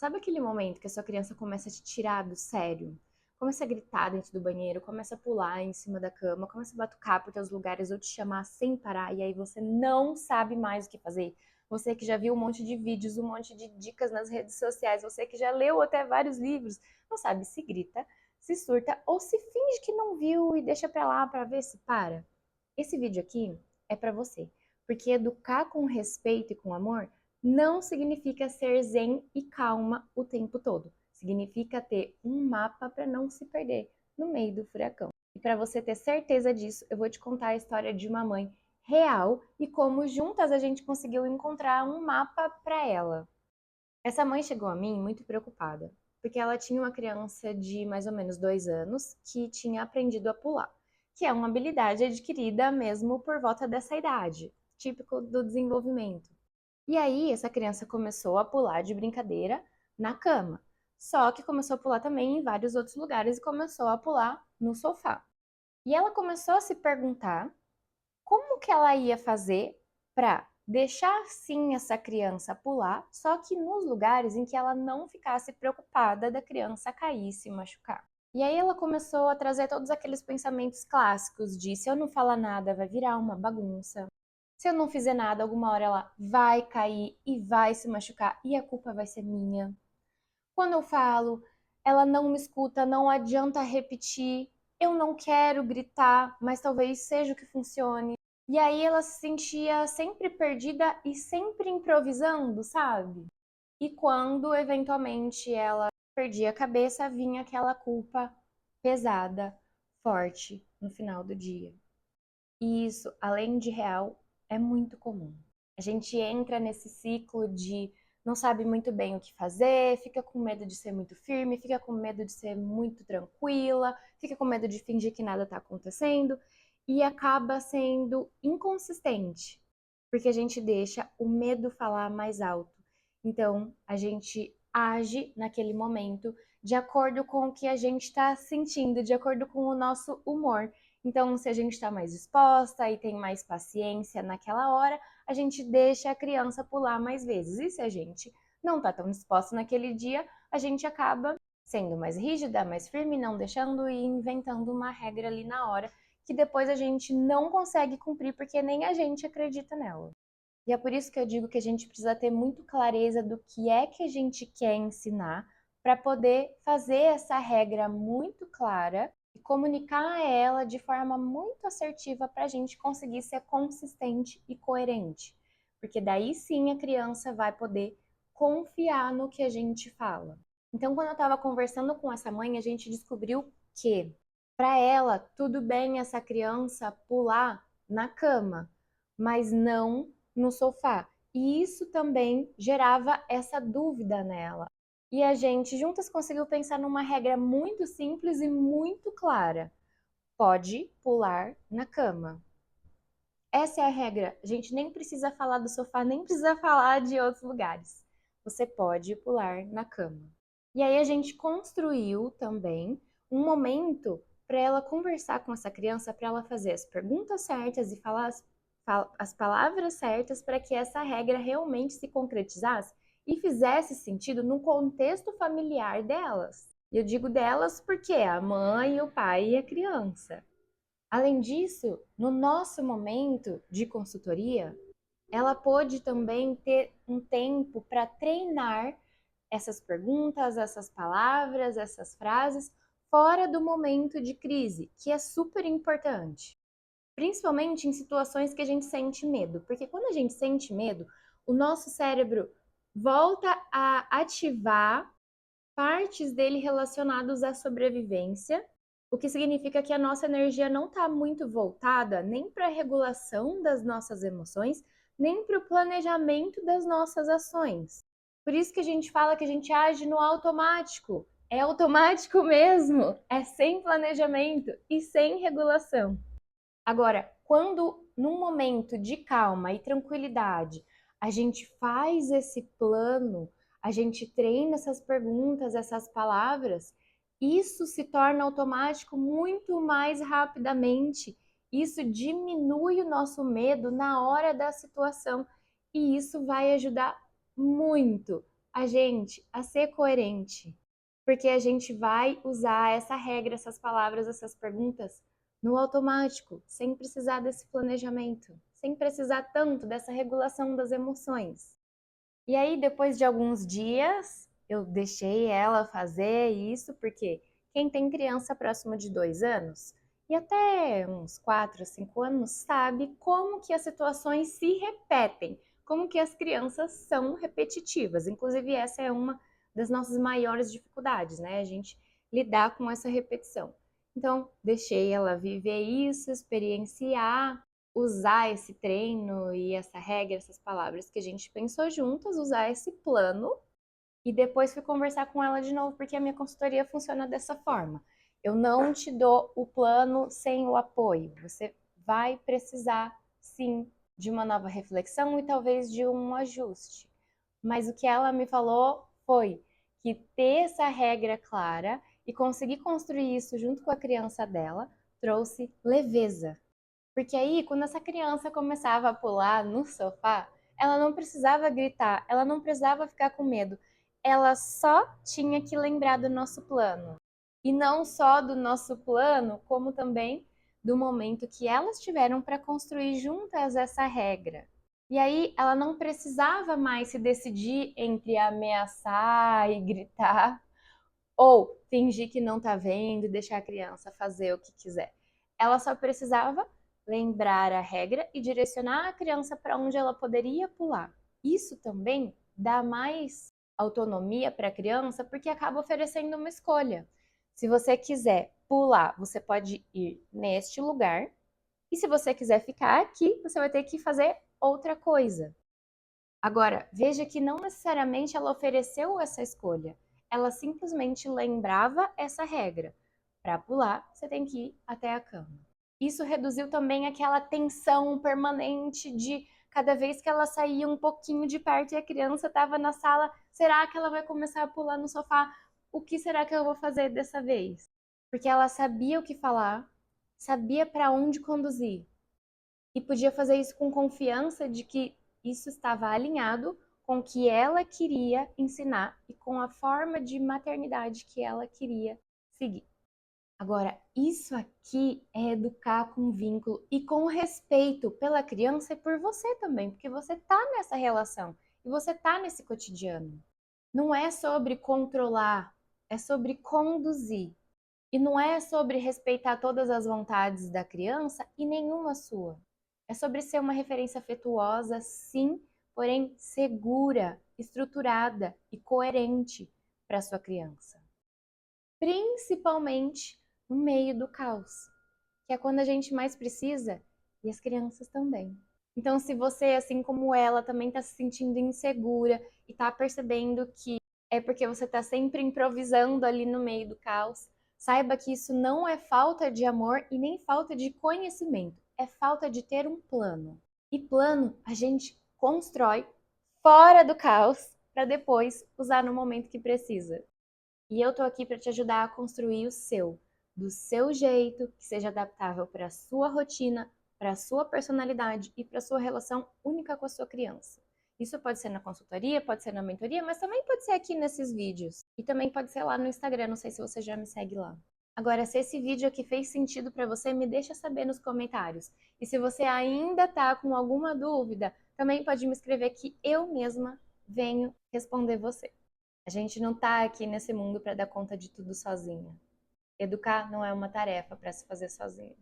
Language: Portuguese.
Sabe aquele momento que a sua criança começa a te tirar do sério? Começa a gritar dentro do banheiro, começa a pular em cima da cama, começa a batucar por teus lugares ou te chamar sem parar, e aí você não sabe mais o que fazer. Você que já viu um monte de vídeos, um monte de dicas nas redes sociais, você que já leu até vários livros, não sabe se grita, se surta ou se finge que não viu e deixa pra lá pra ver se para. Esse vídeo aqui é pra você, porque educar com respeito e com amor não significa ser zen e calma o tempo todo. Significa ter um mapa para não se perder no meio do furacão. E para você ter certeza disso, eu vou te contar a história de uma mãe real e como juntas a gente conseguiu encontrar um mapa para ela. Essa mãe chegou a mim muito preocupada, porque ela tinha uma criança de mais ou menos 2 anos que tinha aprendido a pular, que é uma habilidade adquirida mesmo por volta dessa idade, típico do desenvolvimento. E aí, essa criança começou a pular de brincadeira na cama. Só que começou a pular também em vários outros lugares e começou a pular no sofá. E ela começou a se perguntar como que ela ia fazer para deixar sim essa criança pular, só que nos lugares em que ela não ficasse preocupada da criança cair e se machucar. E aí ela começou a trazer todos aqueles pensamentos clássicos de se eu não falar nada vai virar uma bagunça. Se eu não fizer nada, alguma hora ela vai cair e vai se machucar e a culpa vai ser minha. Quando eu falo, ela não me escuta, não adianta repetir. Eu não quero gritar, mas talvez seja o que funcione. E aí ela se sentia sempre perdida e sempre improvisando, sabe? E quando eventualmente ela perdia a cabeça, vinha aquela culpa pesada, forte no final do dia. E isso, além de real, é muito comum. A gente entra nesse ciclo de não sabe muito bem o que fazer, fica com medo de ser muito firme, fica com medo de ser muito tranquila, fica com medo de fingir que nada está acontecendo e acaba sendo inconsistente, porque a gente deixa o medo falar mais alto. Então, a gente age naquele momento de acordo com o que a gente está sentindo, de acordo com o nosso humor. Então, se a gente está mais disposta e tem mais paciência naquela hora, a gente deixa a criança pular mais vezes. E se a gente não está tão disposta naquele dia, a gente acaba sendo mais rígida, mais firme, não deixando e inventando uma regra ali na hora que depois a gente não consegue cumprir porque nem a gente acredita nela. E é por isso que eu digo que a gente precisa ter muito clareza do que é que a gente quer ensinar para poder fazer essa regra muito clara e comunicar ela de forma muito assertiva para a gente conseguir ser consistente e coerente. Porque daí sim a criança vai poder confiar no que a gente fala. Então, quando eu estava conversando com essa mãe, a gente descobriu que para ela tudo bem essa criança pular na cama, mas não no sofá. E isso também gerava essa dúvida nela. E a gente juntas conseguiu pensar numa regra muito simples e muito clara. Pode pular na cama. Essa é a regra. A gente nem precisa falar do sofá, nem precisa falar de outros lugares. Você pode pular na cama. E aí a gente construiu também um momento para ela conversar com essa criança, para ela fazer as perguntas certas e falar as palavras certas para que essa regra realmente se concretizasse e fizesse sentido no contexto familiar delas. Eu digo delas porque é a mãe, o pai e a criança. Além disso, no nosso momento de consultoria, ela pôde também ter um tempo para treinar essas perguntas, essas palavras, essas frases fora do momento de crise, que é super importante. Principalmente em situações que a gente sente medo, porque quando a gente sente medo, o nosso cérebro volta a ativar partes dele relacionadas à sobrevivência, o que significa que a nossa energia não está muito voltada nem para a regulação das nossas emoções, nem para o planejamento das nossas ações. Por isso que a gente fala que a gente age no automático. É automático mesmo, é sem planejamento e sem regulação. Agora, quando num momento de calma e tranquilidade, a gente faz esse plano, a gente treina essas perguntas, essas palavras, isso se torna automático muito mais rapidamente. Isso diminui o nosso medo na hora da situação e isso vai ajudar muito a gente a ser coerente, porque a gente vai usar essa regra, essas palavras, essas perguntas no automático, sem precisar desse planejamento, sem precisar tanto dessa regulação das emoções. E aí, depois de alguns dias, eu deixei ela fazer isso, porque quem tem criança próximo de 2 anos e até uns 4, 5 anos sabe como que as situações se repetem, como que as crianças são repetitivas. Inclusive, essa é uma das nossas maiores dificuldades, né? A gente lidar com essa repetição. Então, deixei ela viver isso, experienciar, usar esse treino e essa regra, essas palavras que a gente pensou juntas, usar esse plano e depois fui conversar com ela de novo, porque a minha consultoria funciona dessa forma. Eu não te dou o plano sem o apoio. Você vai precisar, sim, de uma nova reflexão e talvez de um ajuste. Mas o que ela me falou foi que ter essa regra clara e conseguir construir isso junto com a criança dela trouxe leveza. Porque aí, quando essa criança começava a pular no sofá, ela não precisava gritar, ela não precisava ficar com medo. Ela só tinha que lembrar do nosso plano. E não só do nosso plano, como também do momento que elas tiveram para construir juntas essa regra. E aí, ela não precisava mais se decidir entre ameaçar e gritar ou fingir que não tá vendo e deixar a criança fazer o que quiser. Ela só precisava lembrar a regra e direcionar a criança para onde ela poderia pular. Isso também dá mais autonomia para a criança porque acaba oferecendo uma escolha. Se você quiser pular, você pode ir neste lugar. E se você quiser ficar aqui, você vai ter que fazer outra coisa. Agora, veja que não necessariamente ela ofereceu essa escolha. Ela simplesmente lembrava essa regra. Para pular, você tem que ir até a cama. Isso reduziu também aquela tensão permanente de cada vez que ela saía um pouquinho de perto e a criança estava na sala, será que ela vai começar a pular no sofá? O que será que eu vou fazer dessa vez? Porque ela sabia o que falar, sabia para onde conduzir e podia fazer isso com confiança de que isso estava alinhado com o que ela queria ensinar e com a forma de maternidade que ela queria seguir. Agora, isso aqui é educar com vínculo e com respeito pela criança e por você também, porque você está nessa relação e você está nesse cotidiano. Não é sobre controlar, é sobre conduzir. E não é sobre respeitar todas as vontades da criança e nenhuma sua. É sobre ser uma referência afetuosa, sim, porém segura, estruturada e coerente para sua criança. Principalmente no meio do caos, que é quando a gente mais precisa e as crianças também. Então, se você, assim como ela, também está se sentindo insegura e está percebendo que é porque você está sempre improvisando ali no meio do caos, saiba que isso não é falta de amor e nem falta de conhecimento, é falta de ter um plano. E plano a gente constrói fora do caos para depois usar no momento que precisa. E eu tô aqui para te ajudar a construir o seu, do seu jeito, que seja adaptável para a sua rotina, para a sua personalidade e para a sua relação única com a sua criança. Isso pode ser na consultoria, pode ser na mentoria, mas também pode ser aqui nesses vídeos. E também pode ser lá no Instagram, não sei se você já me segue lá. Agora, se esse vídeo aqui fez sentido para você, me deixa saber nos comentários. E se você ainda tá com alguma dúvida, também pode me escrever que eu mesma venho responder você. A gente não tá aqui nesse mundo para dar conta de tudo sozinha. Educar não é uma tarefa para se fazer sozinho.